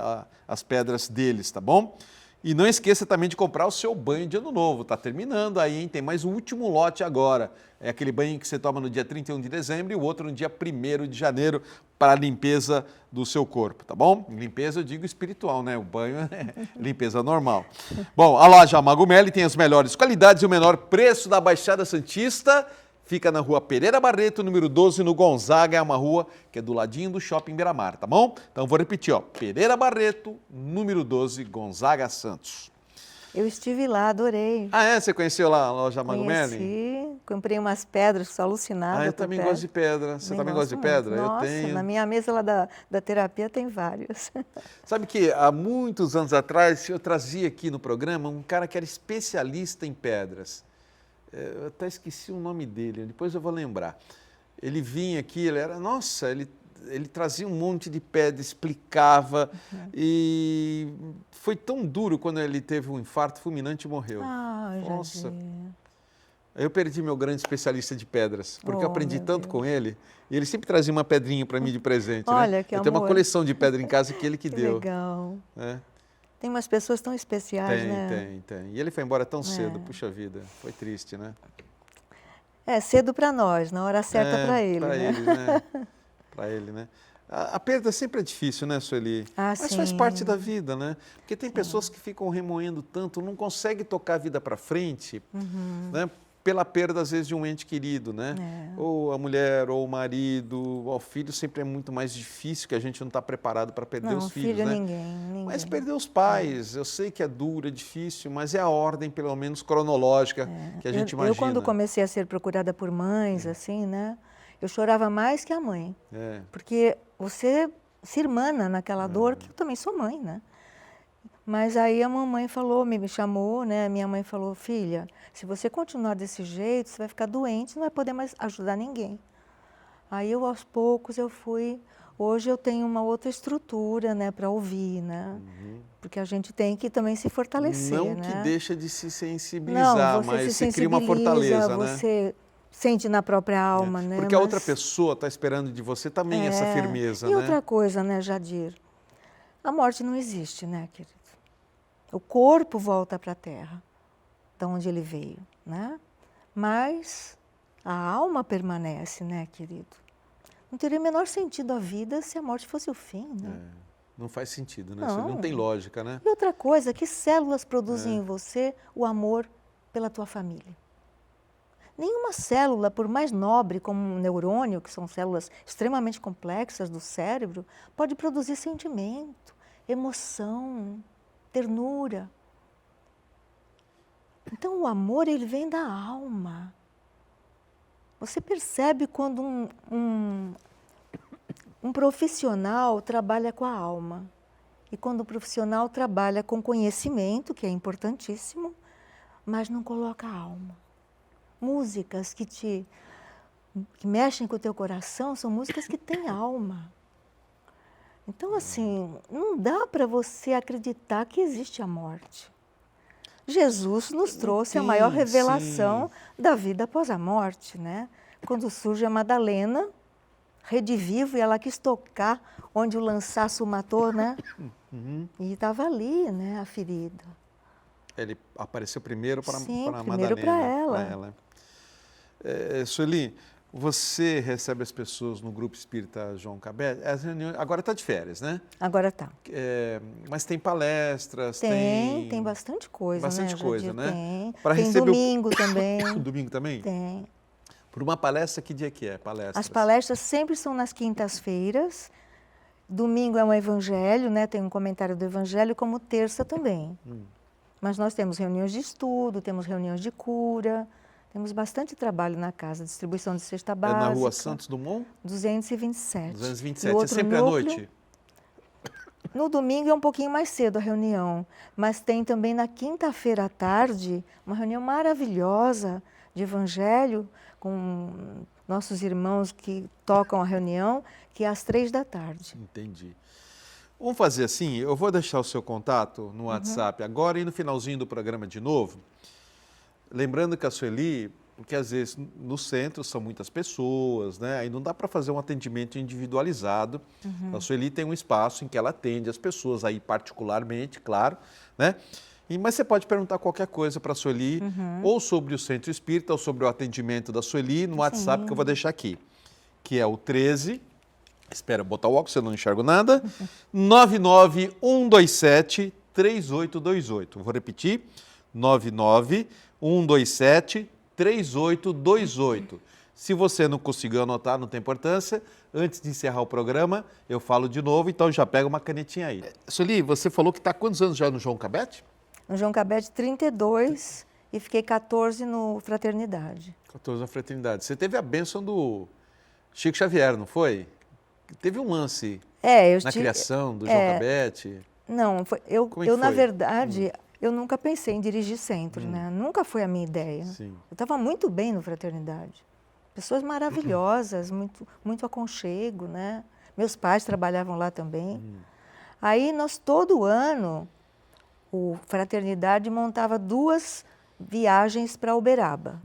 as pedras deles, tá bom? E não esqueça também de comprar o seu banho de ano novo, tá terminando aí, hein? Tem mais um último lote agora. É aquele banho que você toma no dia 31 de dezembro e o outro no dia 1º de janeiro para a limpeza do seu corpo, tá bom? Limpeza eu digo espiritual, né? O banho é limpeza normal. Bom, a loja Mago Merlin tem as melhores qualidades e o menor preço da Baixada Santista. Fica na rua Pereira Barreto, número 12, no Gonzaga, é uma rua que é do ladinho do Shopping Beira-Mar, tá bom? Então vou repetir, ó, Pereira Barreto, número 12, Gonzaga, Santos. Eu estive lá, adorei. Ah, é? Você conheceu lá a loja Mago Merlin? Conheci, comprei umas pedras, sou alucinada. Ah, eu também gosto de pedra. Você também gosta de pedra? Nossa, eu tenho. Na minha mesa lá da terapia tem vários. Sabe que há muitos anos atrás eu trazia aqui no programa um cara que era especialista em pedras. Eu até esqueci o nome dele, depois eu vou lembrar. Ele vinha aqui, ele trazia um monte de pedra, explicava, e foi tão duro quando ele teve um infarto fulminante e morreu. Ah, nossa. Eu perdi meu grande especialista de pedras, porque eu aprendi tanto com ele, e ele sempre trazia uma pedrinha para mim de presente. Olha, né? que eu amor. tenho uma coleção de pedra em casa que ele que deu. Legal. É. Tem umas pessoas tão especiais, né? Tem. E ele foi embora tão cedo, puxa vida, foi triste, né? É, cedo para nós, na hora certa para ele, para né? ele, né? Para ele, né? A perda sempre é difícil, né, Sueli? Mas sim. faz parte da vida, né? Porque tem pessoas que ficam remoendo tanto, não conseguem tocar a vida para frente, né? Pela perda, às vezes, de um ente querido, né? Ou a mulher, ou o marido, ou o filho, sempre é muito mais difícil, que a gente não está preparado para perder os filhos, né? Ninguém. Mas perder os pais, eu sei que é duro, é difícil, mas é a ordem, pelo menos, cronológica que a gente imagina. Eu, quando comecei a ser procurada por mães, assim, né? Eu chorava mais que a mãe. Porque você se irmana naquela dor, que eu também sou mãe, né? Mas aí a mamãe falou, me chamou, né? Minha mãe falou, filha, se você continuar desse jeito, você vai ficar doente, não vai poder mais ajudar ninguém. Aí eu, aos poucos, eu fui... Hoje eu tenho uma outra estrutura, né, para ouvir, né? Porque a gente tem que também se fortalecer, não né? que deixa de se sensibilizar, não, mas você cria uma fortaleza, né? Você sente na própria alma, né? Porque a outra pessoa está esperando de você também essa firmeza, e né? outra coisa, né, Jadir? A morte não existe, né, querido? O corpo volta para a terra, de onde ele veio, né? Mas A alma permanece, né, querido? Não teria o menor sentido a vida se a morte fosse o fim, né? Não faz sentido, né? Não. Isso não tem lógica, né? E outra coisa, que células produzem em você o amor pela tua família? Nenhuma célula, por mais nobre como um neurônio, que são células extremamente complexas do cérebro, pode produzir sentimento, emoção, ternura. Então o amor, ele vem da alma. Você percebe quando um profissional trabalha com a alma. E quando o profissional trabalha com conhecimento, que é importantíssimo, mas não coloca a alma. Músicas que mexem com o teu coração são músicas que têm alma. Então, assim, não dá para você acreditar que existe a morte. Jesus nos trouxe a maior revelação da vida após a morte, né? Quando surge a Madalena, redivivo, e ela quis tocar onde o lançaço matou, né? E estava ali, né, a ferida. Ele apareceu primeiro para Madalena. Primeiro para ela. Sueli, você recebe as pessoas no Grupo Espírita João Cabete? As reuniões, agora está de férias, né? Agora está. Mas tem palestras, tem bastante coisa, bastante né? coisa, né? Tem domingo também. Domingo também? Tem. Por uma palestra, que dia que é? Palestras? As palestras sempre são nas quintas-feiras. Domingo é um evangelho, né? Tem um comentário do evangelho, como terça também. Mas nós temos reuniões de estudo, temos reuniões de cura, temos bastante trabalho na casa, distribuição de cesta básica. É na Rua Santos Dumont? 227. 227. É sempre à noite? No domingo é um pouquinho mais cedo a reunião, mas tem também na quinta-feira à tarde uma reunião maravilhosa de evangelho com nossos irmãos que tocam a reunião, que é às 15h. Entendi. Vamos fazer assim, eu vou deixar o seu contato no WhatsApp agora e no finalzinho do programa de novo. Lembrando que a Sueli, porque às vezes no centro são muitas pessoas, né? Aí não dá para fazer um atendimento individualizado. A Sueli tem um espaço em que ela atende as pessoas aí particularmente, claro, né? Mas você pode perguntar qualquer coisa para a Sueli, ou sobre o Centro Espírita, ou sobre o atendimento da Sueli, no WhatsApp que eu vou deixar aqui, que é o 13, espera botar o óculos, eu não enxergo nada, 99127-3828. Vou repetir, 99127-3828. Se você não conseguiu anotar, não tem importância. Antes de encerrar o programa, eu falo de novo, então já pega uma canetinha aí. Sueli, você falou que está há quantos anos já no João Cabete? No João Cabete, 32, e fiquei 14 no Fraternidade. 14 na Fraternidade. Você teve a bênção do Chico Xavier, não foi? Teve um lance na criação do João Cabete? Não, eu na verdade, eu nunca pensei em dirigir centro, né? Nunca foi a minha ideia. Sim. Eu estava muito bem no Fraternidade. Pessoas maravilhosas, muito aconchego, né? Meus pais trabalhavam lá também. Aí nós, todo ano, o Fraternidade montava 2 viagens para Uberaba.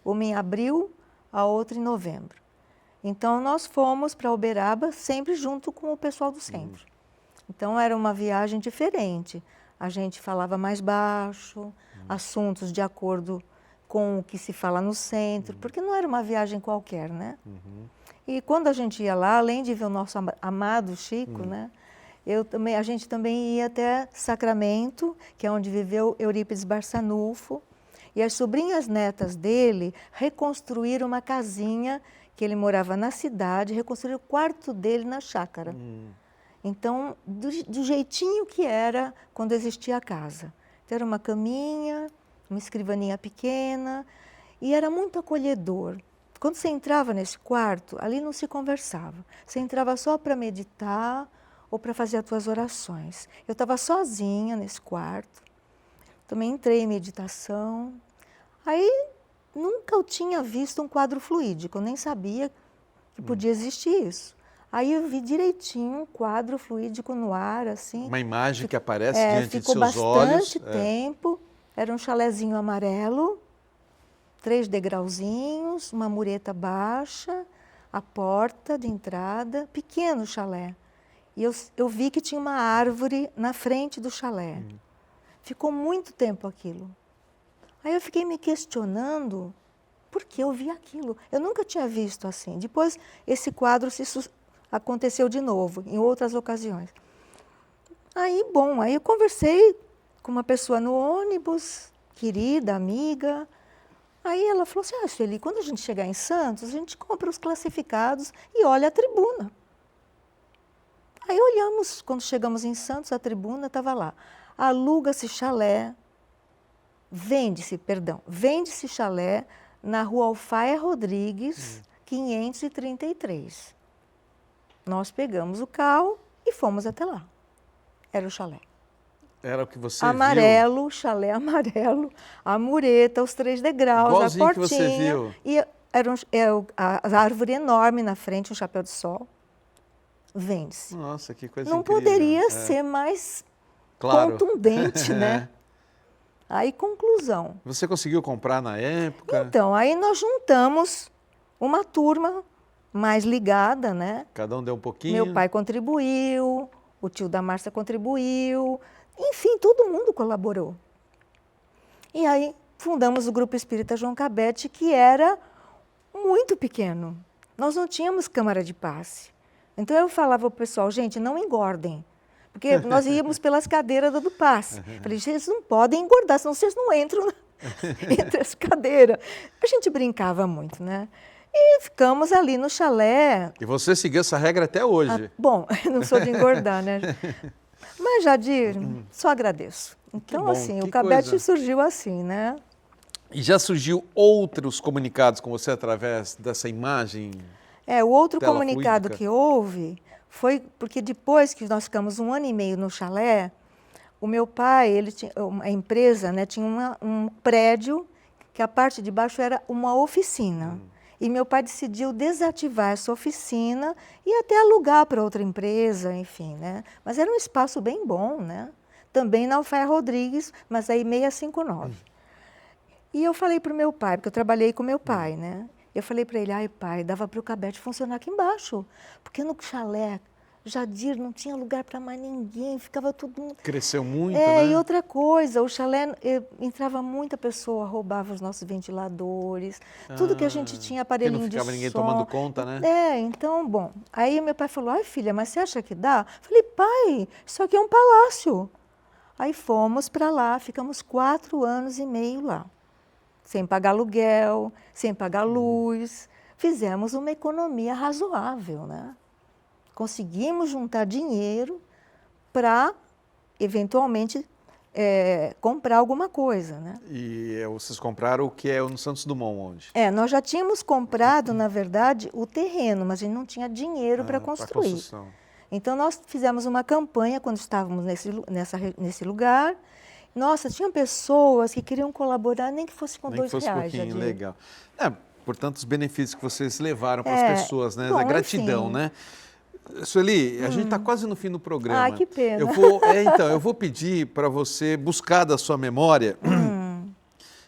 Uma em abril, a outra em novembro. Então nós fomos para Uberaba sempre junto com o pessoal do centro. Então era uma viagem diferente. A gente falava mais baixo, assuntos de acordo com o que se fala no centro, porque não era uma viagem qualquer, né? E quando a gente ia lá, além de ver o nosso amado Chico, né? A gente também ia até Sacramento, que é onde viveu Eurípides Barçanufo, e as sobrinhas netas dele reconstruíram uma casinha que ele morava na cidade, reconstruíram o quarto dele na chácara. Então, do jeitinho que era quando existia a casa. Então, era uma caminha, uma escrivaninha pequena, e era muito acolhedor. Quando você entrava nesse quarto, ali não se conversava. Você entrava só para meditar ou para fazer as tuas orações. Eu estava sozinha nesse quarto, também entrei em meditação. Aí, nunca eu tinha visto um quadro fluídico, eu nem sabia que podia existir isso. Aí eu vi direitinho um quadro fluídico no ar, assim. Uma imagem que aparece diante de seus olhos. Ficou bastante tempo. Era um chalezinho amarelo, 3 degrauzinhos, uma mureta baixa, a porta de entrada, pequeno chalé. E eu vi que tinha uma árvore na frente do chalé. Ficou muito tempo aquilo. Aí eu fiquei me questionando porque eu vi aquilo. Eu nunca tinha visto assim. Depois, esse quadro aconteceu de novo, em outras ocasiões. Aí eu conversei com uma pessoa no ônibus, querida, amiga. Aí ela falou assim, Sueli, quando a gente chegar em Santos, a gente compra os classificados e olha a tribuna. Aí olhamos, quando chegamos em Santos, a tribuna estava lá. Aluga-se chalé, vende-se chalé na rua Alfaia Rodrigues, 533. Nós pegamos o carro e fomos até lá. Era o chalé. Era o que você amarelo, viu? Chalé amarelo, a mureta, os 3 degraus, Igualzinho a portinha. Que você viu. E era a árvore enorme na frente, um chapéu de sol. Vende-se. Nossa, que coisa Não incrível. poderia ser mais contundente, né? Aí, conclusão. Você conseguiu comprar na época? Então, aí nós juntamos uma turma mais ligada, né? Cada um deu um pouquinho? Meu pai contribuiu, o tio da Márcia contribuiu, enfim, todo mundo colaborou. E aí fundamos o Grupo Espírita João Cabete, que era muito pequeno. Nós não tínhamos câmara de passe. Então eu falava para o pessoal, gente, não engordem. Porque nós íamos pelas cadeiras do passe. Falei, vocês não podem engordar, senão vocês não entram entre as cadeiras. A gente brincava muito, né? E ficamos ali no chalé. E você seguiu essa regra até hoje? Bom, eu não sou de engordar, né? Mas, Jadir, só agradeço. Então, bom, assim, que o Cabete coisa. surgiu assim, né? E já surgiu outros comunicados com você através dessa imagem? O outro Tela comunicado fluídica. que houve foi porque depois que nós ficamos 1 ano e meio no chalé, o meu pai, ele tinha, a empresa, né, tinha um prédio que a parte de baixo era uma oficina. E meu pai decidiu desativar essa oficina e até alugar para outra empresa, enfim, né? Mas era um espaço bem bom, né? Também na Alfaia Rodrigues, mas aí 659. E eu falei para o meu pai, porque eu trabalhei com meu pai, né? Eu falei para ele, ai pai, dava para o Cabete funcionar aqui embaixo, porque no chalé, Jadir, não tinha lugar para mais ninguém, ficava tudo... Cresceu muito, né? E outra coisa, o chalé, entrava muita pessoa, roubava os nossos ventiladores, tudo que a gente tinha, aparelhinho de som. Porque não ficava ninguém tomando conta, né? Então, bom, aí meu pai falou, ai filha, mas você acha que dá? Falei, pai, isso aqui é um palácio. Aí fomos para lá, ficamos 4 anos e meio lá, sem pagar aluguel, sem pagar luz, fizemos uma economia razoável, né? Conseguimos juntar dinheiro para, eventualmente, comprar alguma coisa, né? E vocês compraram o que é no Santos Dumont, onde? Nós já tínhamos comprado, na verdade, o terreno, mas a gente não tinha dinheiro para construir. Construção. Então, nós fizemos uma campanha quando estávamos nesse lugar. Nossa, tinha pessoas que queriam colaborar, nem que fosse com Nem que fosse R$2. pouquinho, Jadir. legal. Portanto, os benefícios que vocês levaram para as pessoas, né? Bom, A gratidão, enfim. né? Sueli, a gente está quase no fim do programa. Ah, que pena. Eu vou pedir para você buscar da sua memória.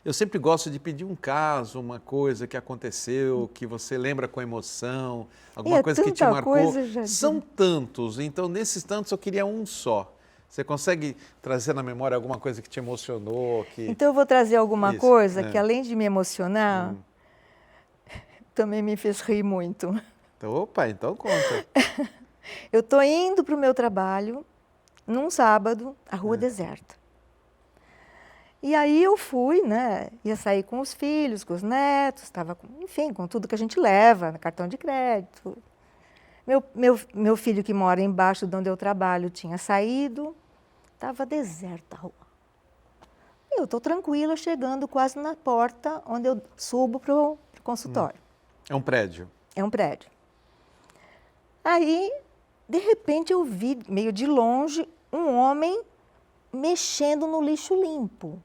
Eu sempre gosto de pedir um caso, uma coisa que aconteceu, que você lembra com emoção, alguma coisa que te marcou. Coisa, São tantos, então nesses tantos eu queria um só. Você consegue trazer na memória alguma coisa que te emocionou? Então eu vou trazer alguma Isso, coisa que, além de me emocionar, também me fez rir muito. Então conta. Eu estou indo para o meu trabalho, num sábado, a rua deserta. E aí eu fui, né? Ia sair com os filhos, com os netos, estava, enfim, com tudo que a gente leva, cartão de crédito. Meu filho, que mora embaixo de onde eu trabalho, tinha saído, estava deserta a rua. Eu estou tranquila, chegando quase na porta onde eu subo para o consultório. É um prédio? É um prédio. Aí, de repente, eu vi, meio de longe, um homem mexendo no lixo limpo.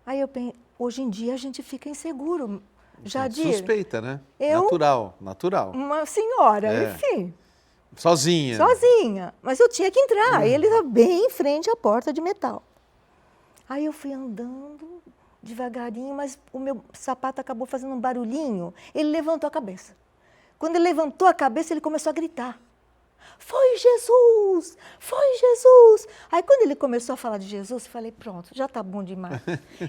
Aí eu pensei, hoje em dia a gente fica inseguro. Jadir, suspeita, né? Eu, Natural. Uma senhora, enfim. Sozinha. Sozinha. Mas eu tinha que entrar. Ele estava bem em frente à porta de metal. Aí eu fui andando devagarinho, mas o meu sapato acabou fazendo um barulhinho. Ele levantou a cabeça. Quando ele levantou a cabeça, ele começou a gritar. foi Jesus, foi Jesus. Aí quando ele começou a falar de Jesus, eu falei, pronto, já tá bom demais.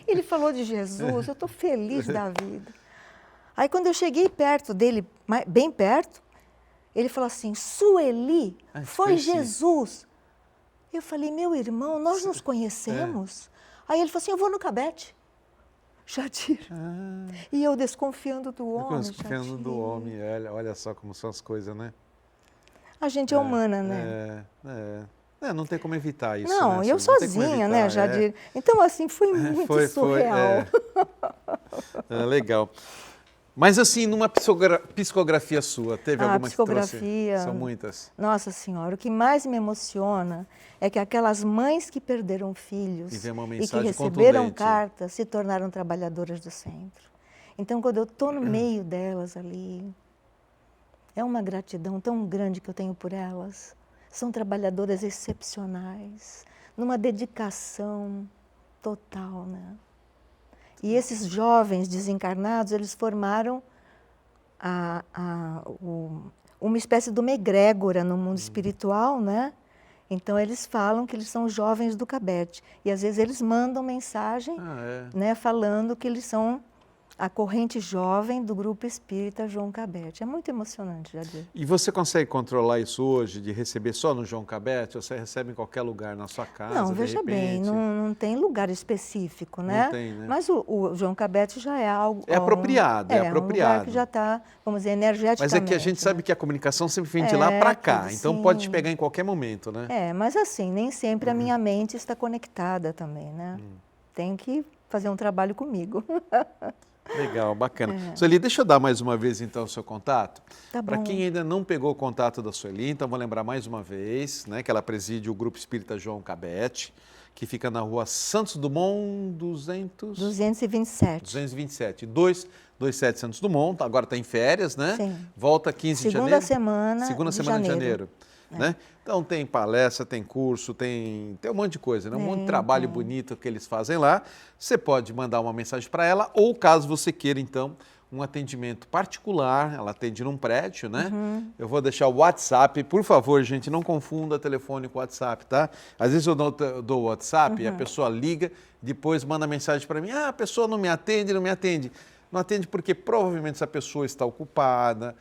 Ele falou de Jesus, eu estou feliz da vida. Aí quando eu cheguei perto dele, bem perto, ele falou assim, Sueli, foi Jesus. Eu falei, meu irmão, nós nos conhecemos. Aí ele falou assim, eu vou no Cabete. Jadir. E eu desconfiando do homem. Desconfiando do homem, olha só como são as coisas, né? A gente é humana, né? Não tem como evitar isso. Não, né? eu sozinha, né, Jadir? Então, assim, foi muito surreal. Legal. Mas, assim, numa psicografia sua, teve alguma psicografia, que trouxe? São muitas. Nossa Senhora, o que mais me emociona é que aquelas mães que perderam filhos e que receberam cartas se tornaram trabalhadoras do centro. Então, quando eu estou no meio delas ali, é uma gratidão tão grande que eu tenho por elas. São trabalhadoras excepcionais, numa dedicação total, né? E esses jovens desencarnados, eles formaram uma espécie de uma egrégora no mundo espiritual, né? Então, eles falam que eles são jovens do Cabete. E, às vezes, eles mandam mensagem né, falando que eles são a corrente jovem do Grupo Espírita João Cabete. É muito emocionante, Jadir. E você consegue controlar isso hoje, de receber só no João Cabete, ou você recebe em qualquer lugar, na sua casa, Não, veja bem, não tem lugar específico, né? Não tem, né? Mas o João Cabete já é algo... É apropriado, é apropriado. Um lugar que já está, vamos dizer, energeticamente. Mas é que a gente sabe que a comunicação sempre vem de lá para cá, então sim. pode te pegar em qualquer momento, né? Mas assim, nem sempre a minha mente está conectada também, né? Tem que fazer um trabalho comigo. Legal, bacana. Sueli, deixa eu dar mais uma vez, então, o seu contato. Tá bom. Para quem ainda não pegou o contato da Sueli, então vou lembrar mais uma vez, né, que ela preside o Grupo Espírita João Cabete, que fica na rua Santos Dumont 227, 227 Santos Dumont, agora está em férias, né? Sim. Volta 15 de janeiro. Segunda semana de janeiro. Né? Então tem palestra, tem curso, tem um monte de coisa, né? Um monte de trabalho bonito que eles fazem lá. Você pode mandar uma mensagem para ela ou caso você queira, então, um atendimento particular, ela atende num prédio, né? Eu vou deixar o WhatsApp, por favor, gente, não confunda telefone com WhatsApp, tá? Às vezes eu dou o WhatsApp e a pessoa liga, depois manda mensagem para mim, a pessoa não me atende. Não atende porque provavelmente essa pessoa está ocupada.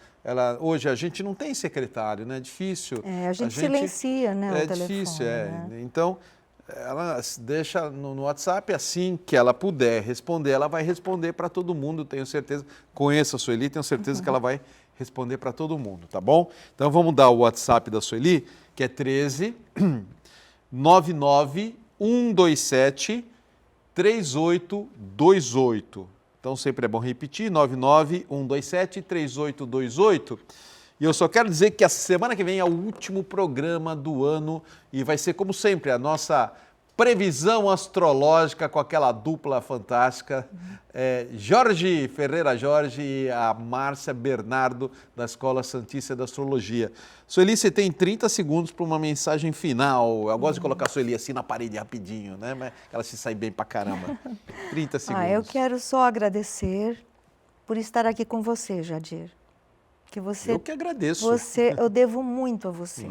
Hoje a gente não tem secretário, né? É difícil. A gente silencia, né, o telefone. É difícil, né? Então, ela deixa no WhatsApp, assim que ela puder responder, ela vai responder para todo mundo, tenho certeza. Conheço a Sueli, tenho certeza que ela vai responder para todo mundo, tá bom? Então vamos dar o WhatsApp da Sueli, que é 13 99 127 3828. Então, sempre é bom repetir, 99127-3828. E eu só quero dizer que a semana que vem é o último programa do ano e vai ser, como sempre, a nossa previsão astrológica com aquela dupla fantástica, Jorge Ferreira Jorge e a Márcia Bernardo, da Escola Santista da Astrologia. Sueli, você tem 30 segundos para uma mensagem final. Eu gosto de colocar a Sueli assim na parede rapidinho, né? Mas ela se sai bem pra caramba. 30 segundos. Eu quero só agradecer por estar aqui com você, Jadir. Eu que agradeço. Eu devo muito a você.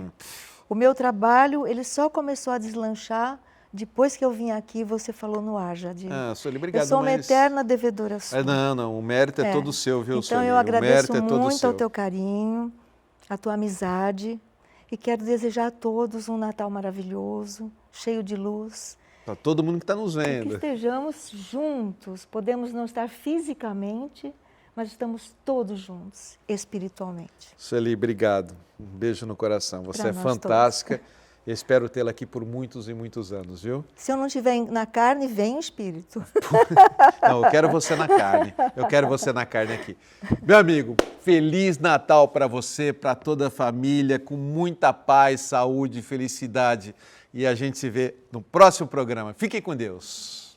O meu trabalho, ele só começou a deslanchar depois que eu vim aqui, você falou no ar, Jadir. Sueli, obrigado. Eu sou uma eterna devedora sua. Não, o mérito é todo seu, viu, Sueli? Então eu agradeço muito ao teu carinho, a tua amizade e quero desejar a todos um Natal maravilhoso, cheio de luz. Para todo mundo que está nos vendo. E que estejamos juntos, podemos não estar fisicamente, mas estamos todos juntos, espiritualmente. Sueli, obrigado. Um beijo no coração. Você é fantástica. Todos. Eu espero tê-la aqui por muitos e muitos anos, viu? Se eu não estiver na carne, vem em espírito. Não, eu quero você na carne. Eu quero você na carne aqui. Meu amigo, Feliz Natal para você, para toda a família, com muita paz, saúde e felicidade. E a gente se vê no próximo programa. Fiquem com Deus.